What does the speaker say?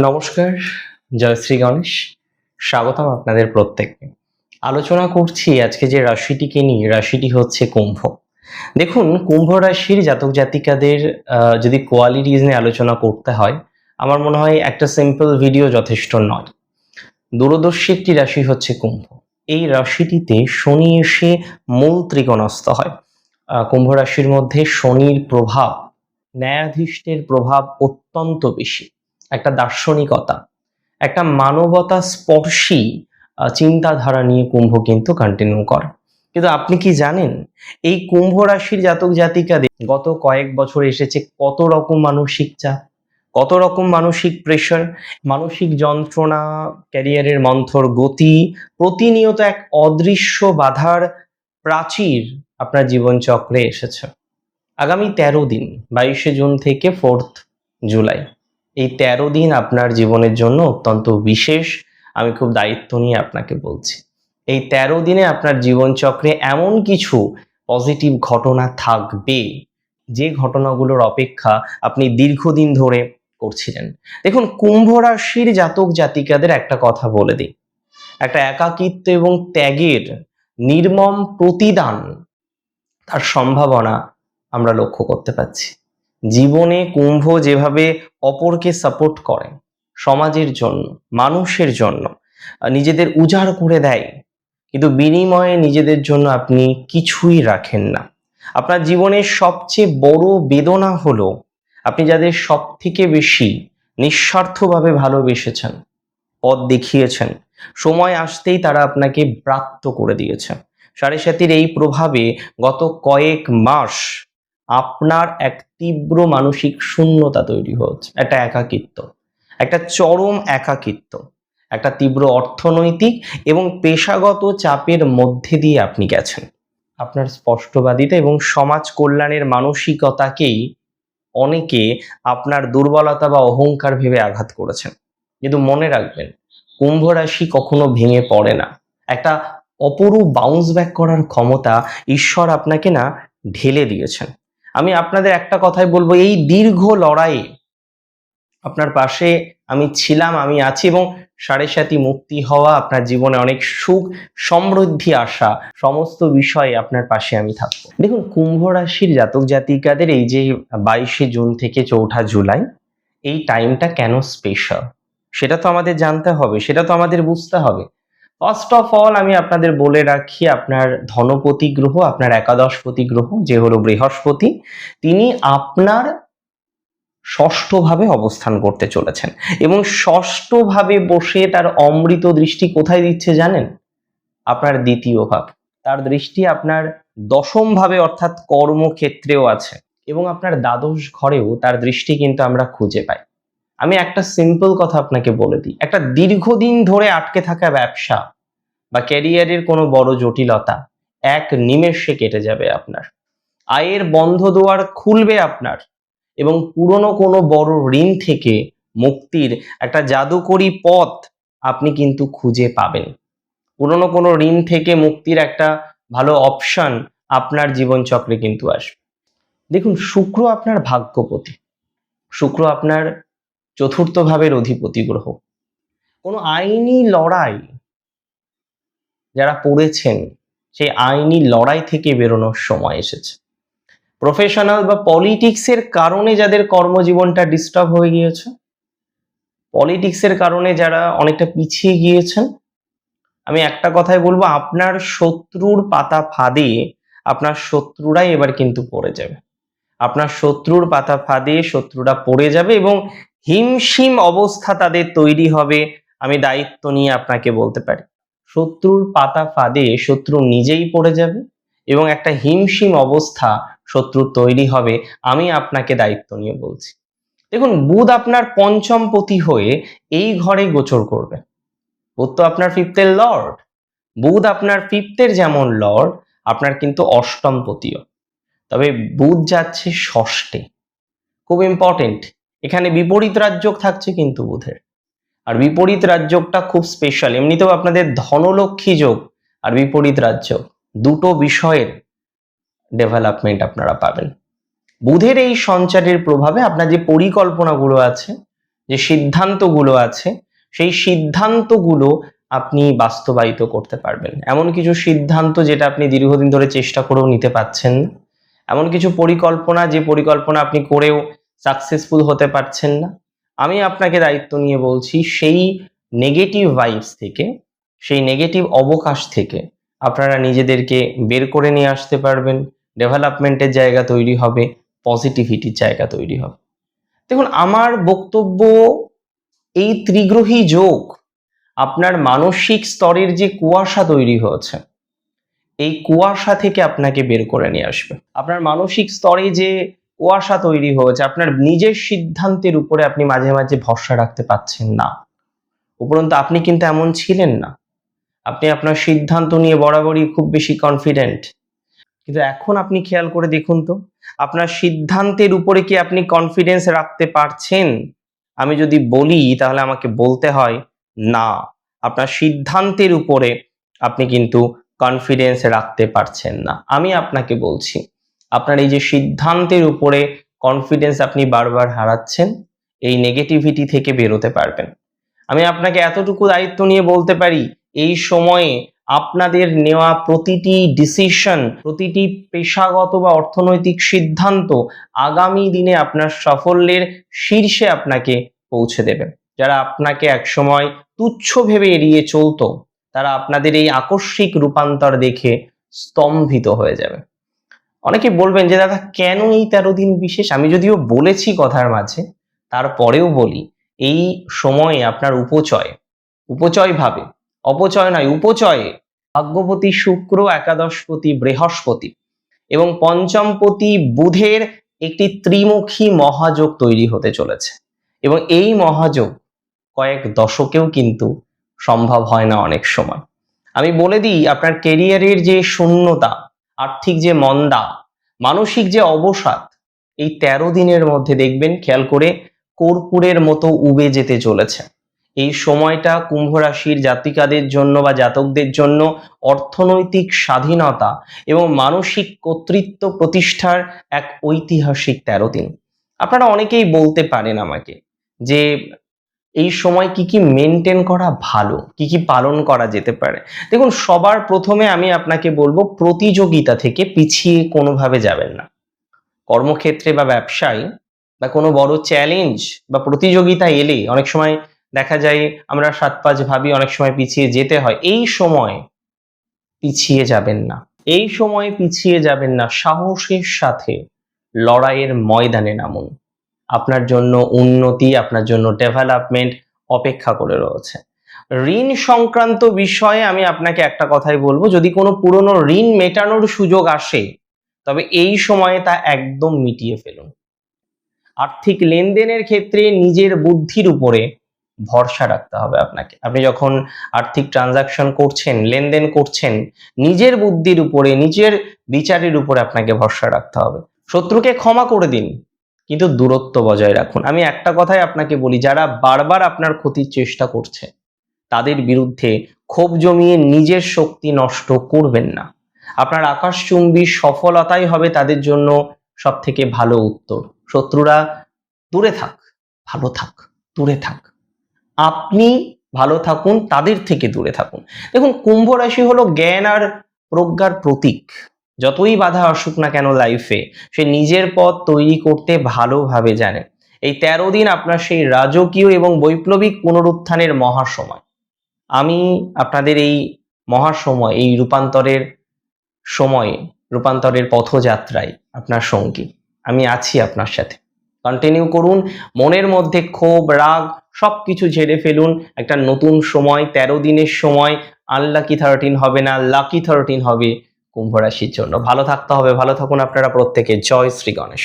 নমস্কার, জয় শ্রী গণেশ। স্বাগতম আপনাদের প্রত্যেককে। আলোচনা করছি আজকে যে রাশিটিকে নিয়ে, রাশিটি হচ্ছে কুম্ভ। দেখুন, কুম্ভ রাশির জাতক জাতিকাদের যদি কোয়ালিটিজ নিয়ে আলোচনা করতে হয়, আমার মনে হয় একটা সিম্পল ভিডিও যথেষ্ট নয়। দূরদর্শী একটি রাশি হচ্ছে কুম্ভ। এই রাশিটিতে শনি এসে মূল ত্রিকোণস্থ হয়। কুম্ভ রাশির মধ্যে শনির প্রভাব, ন্যায়াধীষ্টের প্রভাব অত্যন্ত বেশি। একটা দার্শনিকতা, একটা মানবতা স্পর্শী চিন্তাধারা নিয়ে কুম্ভ কিন্তু কন্টিনিউ করে। কিন্তু আপনি কি জানেন, এই কুম্ভ রাশির জাতক জাতিকাদের গত কয়েক বছর এসেছে কত রকম মানসিক চাপ, কত রকম মানসিক প্রেশার, মানসিক যন্ত্রণা, ক্যারিয়ারের মন্থর গতি, প্রতিনিয়ত এক অদৃশ্য বাধার প্রাচীর আপনার জীবনচক্রে এসেছে। আগামী 13 দিন, 22শে জুন থেকে 4th জুলাই, এই 13 দিন আপনার জীবনের জন্য অত্যন্ত বিশেষ। আমি খুব দায়িত্ব নিয়ে আপনাকে বলছি, এই 13 দিনে আপনার জীবনচক্রে এমন কিছু পজিটিভ ঘটনা থাকবে যে ঘটনাগুলোর অপেক্ষা আপনি দীর্ঘদিন ধরে করছিলেন। দেখুন, কুম্ভ রাশির জাতক জাতিকাদের একটা কথা বলে দিই, একটা একাকিত্ব এবং ত্যাগের নির্মম প্রতিদান, তার সম্ভাবনা আমরা লক্ষ্য করতে পাচ্ছি। জীবনে কুম্ভ যেভাবে অপরকে সাপোর্ট করে, সমাজের জন্য, মানুষের জন্য নিজেদের উজাড় করে দেয়, কিন্তু বিনিময়ে নিজেদের জন্য আপনি কিছুই রাখেন না। আপনার জীবনের সবচেয়ে বড় বেদনা হলো আপনি যাদের সব থেকে বেশি নিঃস্বার্থভাবে ভালোবেসেছেন, পথ দেখিয়েছেন, সময় আসতেই তারা আপনাকে ব্রাত্য করে দিয়েছে। সাড়ে সাতির এই প্রভাবে গত কয়েক মাস আপনার এক তীব্র মানসিক শূন্যতা তৈরি হচ্ছে, একটা একাকিত্ব, একটা চরম একাকিত্ব, একটা তীব্র অর্থনৈতিক এবং পেশাগত চাপের মধ্যে দিয়ে আপনি গেছেন। আপনার স্পষ্টবাদিতা এবং সমাজ কল্যাণের মানসিকতাকেই অনেকে আপনার দুর্বলতা বা অহংকার ভেবে আঘাত করেছেন। কিন্তু মনে রাখবেন, কুম্ভ রাশি কখনো ভেঙে পড়ে না। একটা অপরূপ বাউন্স ব্যাক করার ক্ষমতা ঈশ্বর আপনাকে না ঢেলে দিয়েছেন। আমি আপনাদের একটা কথাই বলবো, এই দীর্ঘ লড়াইয়ে আপনার পাশে আমি ছিলাম, আমি আছি, এবং সাড়ে সাতি মুক্তি হওয়া, আপনার জীবনে অনেক সুখ সমৃদ্ধি আসা, সমস্ত বিষয়ে আপনার পাশে আমি থাকবো। দেখুন, কুম্ভ রাশির জাতক জাতিকাদের এই যে 22শে জুন থেকে 4ঠা জুলাই, এই টাইমটা কেন স্পেশাল সেটা তো আমাদের জানতে হবে, সেটা তো আমাদের বুঝতে হবে। ফার্স্ট অফ অল আমি আপনাদের বলে রাখি, আপনার ধনপতি গ্রহ, আপনার একাদশপতি গ্রহ যে হলো বৃহস্পতি, তিনি আপনার ষষ্ঠভাবে অবস্থান করতে চলেছেন, এবং ষষ্ঠভাবে বসে তার অমৃত দৃষ্টি কোথায় দিচ্ছে জানেন? আপনার দ্বিতীয় ভাব। তার দৃষ্টি আপনার দশম ভাবে অর্থাৎ কর্মক্ষেত্রেও আছে, এবং আপনার দ্বাদশ ঘরেও তার দৃষ্টি কিন্তু আমরা খুঁজে পাই। আমি একটা সিম্পল কথা আপনাকে বলে দিই, একটা দীর্ঘদিন ধরে আটকে থাকা ব্যবসা বা ক্যারিয়ারের কোনো বড় জটিলতা এক নিমেষে কেটে যাবে আপনার। আয়ের বন্ধ দুয়ার খুলবে আপনার, এবং পুরনো কোনো বড় ঋণ থেকে মুক্তির একটা জাদুকরী পথ আপনি কিন্তু খুঁজে পাবেন। পুরনো কোনো ঋণ থেকে মুক্তির একটা ভালো অপশন আপনার জীবনচক্রে কিন্তু আসবে। দেখুন, শুক্র আপনার ভাগ্যপতি, শুক্র আপনার চতুর্থ ভাবের অধিপতি গ্রহ। কোনো আইনি লড়াই যারা পড়েছেন, সেই আইনি লড়াই থেকে বেরোনোর সময় এসেছে। প্রফেশনাল বা পলিটিক্সের কারণে যাদের কর্মজীবনটা ডিস্টার্ব হয়ে গিয়েছে, পলিটিক্সের কারণে যারা অনেকটা পিছিয়ে গিয়েছেন, আমি একটা কথাই বলবো, আপনার শত্রুর পাতা ফাঁদে আপনার শত্রুরাই এবার কিন্তু পড়ে যাবে। আপনার শত্রুর পাতা ফাঁদে শত্রুরা পড়ে যাবে, এবং হিমশিম অবস্থা তাদের তৈরি হবে। আমি দায়িত্ব নিয়ে আপনাকে বলতে পারি, শত্রুর পাতা ফাঁদে শত্রু নিজেই পড়ে যাবে, এবং একটা হিমশিম অবস্থা শত্রু তৈরি হবে। আমি আপনাকে দায়িত্ব নিয়ে বলছি। দেখুন, বুধ আপনার পঞ্চম পতি হয়ে এই ঘরে গোচর করবে। বুধ তো আপনার ফিফথের লর্ড। বুধ আপনার ফিফথের যেমন লর্ড, আপনার কিন্তু অষ্টম পতিও। তবে বুধ যাচ্ছে ষষ্ঠে, খুব ইম্পর্টেন্ট। এখানে বিপরীত রাজযোগ থাকছে কিন্তু বুধের, আর বিপরীত রাজযোগটা খুব স্পেশাল। এমনিতেও আপনাদের ধনলক্ষ্মী যোগ আর বিপরীত রাজযোগ দুটো বিষয়ের ডেভেলপমেন্ট আপনারা পাবেন। বুধের এই সঞ্চারের প্রভাবে আপনার যে পরিকল্পনাগুলো আছে, যে সিদ্ধান্তগুলো আছে সেই সিদ্ধান্তগুলো আপনি বাস্তবায়িত করতে পারবেন। এমন কিছু সিদ্ধান্ত যেটা আপনি দীর্ঘদিন ধরে চেষ্টা করেও নিতে পারছেন না, এমন কিছু পরিকল্পনা যে পরিকল্পনা আপনি করেও সাকসেসফুল হতে পারছেন না, আমি আপনাকে দায়িত্ব নিয়ে বলছি সেই নেগেটিভ ভাইবস থেকে, সেই নেগেটিভ অবকাশ থেকে আপনারা নিজেদেরকে বের করে নিয়ে আসতে পারবেন। ডেভেলপমেন্টের জায়গা তৈরি হবে, পজিটিভিটির জায়গা তৈরি হবে। দেখুন, আমার বক্তব্য এই ত্রিগ্রহী যোগ আপনার মানসিক স্তরের যে কুয়াশা তৈরি হয়েছে এই কুয়াশা থেকে আপনাকে বের করে নিয়ে আসবে। আপনার মানসিক স্তরে যে কুয়াশা তৈরি হয়েছে, আপনার নিজের সিদ্ধান্তের উপরে আপনি মাঝে মাঝে ভরসা রাখতে পারছেন না। উপরন্তু আপনি কিন্তু এমন ছিলেন না, আপনি আপনার সিদ্ধান্ত নিয়ে বরাবরই খুব বেশি কনফিডেন্ট। কিন্তু এখন আপনি খেয়াল করে দেখুন তো, আপনার সিদ্ধান্তের উপরে কি আপনি কনফিডেন্স রাখতে পারছেন? আমি যদি বলি তাহলে আমাকে বলতে হয় না, আপনার সিদ্ধান্তের উপরে আপনি কিন্তু কনফিডেন্স রাখতে পারছেন না। আমি আপনাকে বলছি, আপনার এই যে সিদ্ধান্তের উপরে কনফিডেন্স আপনি বারবার হারাচ্ছেন, এই নেগেটিভিটি থেকে বেরোতে পারবেন। আমি আপনাকে এতটুকু দায়িত্ব নিয়ে বলতে পারি, এই সময়ে আপনাদের নেওয়া প্রতিটি ডিসিশন, প্রতিটি পেশাগত বা অর্থনৈতিক সিদ্ধান্ত আগামী দিনে আপনার সাফল্যের শীর্ষে আপনাকে পৌঁছে দেবে। যারা আপনাকে একসময় তুচ্ছ ভেবে এড়িয়ে চলতো, তারা আপনাদের এই আকস্মিক রূপান্তর দেখে স্তম্ভিত হয়ে যাবে। অনেকে বলবেন যে দাদা কেন এই 13 দিন বিশেষ? আমি যদিও বলেছি কথার মাঝে, তারপরেও বলি, এই সময়ে আপনার উপচয় ভাবে, অপচয় নয়, উপচয়ে ভাগ্যপতি শুক্র, একাদশপতি বৃহস্পতি এবং পঞ্চমপতি বুধের একটি ত্রিমুখী মহাযোগ তৈরি হতে চলেছে। এবং এই মহাযোগ কয়েক দশকেও কিন্তু সম্ভব হয় না অনেক সময়। আমি বলে দিই, আপনার কেরিয়ারের যে শূন্যতা, আর্থিক যে মন্দা, মানসিক যে অবসাদ, এই 13 দিনের মধ্যে দেখবেন খেয়াল করে কর্পূরের মতো উবে যেতে চলেছে। এই সময়টা কুম্ভ রাশির জাতিকাদের জন্য বা জাতকদের জন্য অর্থনৈতিক স্বাধীনতা এবং মানসিক কর্তৃত্ব প্রতিষ্ঠার এক ঐতিহাসিক 13 দিন। আপনারা অনেকেই বলতে পারেন আমাকে যে এই সময় কি কি মেনটেন করা ভালো, কি কি পালন করা যেতে পারে। দেখুন, সবার প্রথমে আমি আপনাকে বলবো, প্রতিযোগিতা থেকে পিছিয়ে কোনোভাবে যাবেন না। কর্মক্ষেত্রে বা ব্যবসায় বা কোনো বড় চ্যালেঞ্জ বা প্রতিযোগিতা এলে অনেক সময় দেখা যায় আমরা 7-5 ভাবি, অনেক সময় পিছিয়ে যেতে হয়। এই সময় পিছিয়ে যাবেন না, এই সময় পিছিয়ে যাবেন না, সাহসের সাথে লড়াইয়ের ময়দানে নামুন। আপনার জন্য উন্নতি, আপনার জন্য ডেভেলপমেন্ট অপেক্ষা করে রয়েছে। ঋণ সংক্রান্ত বিষয়ে আমি আপনাকে একটা কথাই বলবো, যদি কোনো পুরনো ঋণ মেটানোর সুযোগ আসে তবে এই সময়ে তা একদম মিটিয়ে ফেলুন। আর্থিক লেনদেনের ক্ষেত্রে নিজের বুদ্ধির উপরে ভরসা রাখতে হবে আপনাকে। আপনি যখন আর্থিক ট্রানজাকশন করছেন, লেনদেন করছেন, নিজের বুদ্ধির উপরে, নিজের বিচারের উপরে আপনাকে ভরসা রাখতে হবে। শত্রুকে ক্ষমা করে দিন, কিন্তু দূরত্ব বজায় রাখুন। আমি একটা কথাই আপনাকে বলি, যারা বারবার আপনার ক্ষতির চেষ্টা করছে তাদের বিরুদ্ধে ক্ষোভ জমিয়ে নিজের শক্তি নষ্ট করবেন না। আপনার আকাশচুম্বী সফলতাই হবে তাদের জন্য সব থেকে ভালো উত্তর। শত্রুরা দূরে থাক, ভালো থাক, দূরে থাক, আপনি ভালো থাকুন, তাদের থেকে দূরে থাকুন। দেখুন, কুম্ভ রাশি হলো জ্ঞান আর প্রজ্ঞার প্রতীক। যতই বাধা আসুক না কেন লাইফে, সে নিজের পথ তৈরি করতে ভালোভাবে জানে। এই 13 দিন আপনার সেই রাজকীয় এবং বৈপ্লবিক পুনরুত্থানের মহাসময়। আমি আপনাদের এই মহাসময়, এই রূপান্তরের সময়ে, রূপান্তরের পথযাত্রায় আপনার সঙ্গী। আমি আছি আপনার সাথে। কন্টিনিউ করুন, মনের মধ্যে ক্ষোভ, রাগ সবকিছু ঝেড়ে ফেলুন। একটা নতুন সময়, 13 দিনের সময় আনলাকি 13 হবে না, লাকি 13 হবে কুম্ভ রাশির জন্য। ভালো থাকতে হবে, ভালো থাকুন আপনারা প্রত্যেকে। জয় শ্রী গণেশ।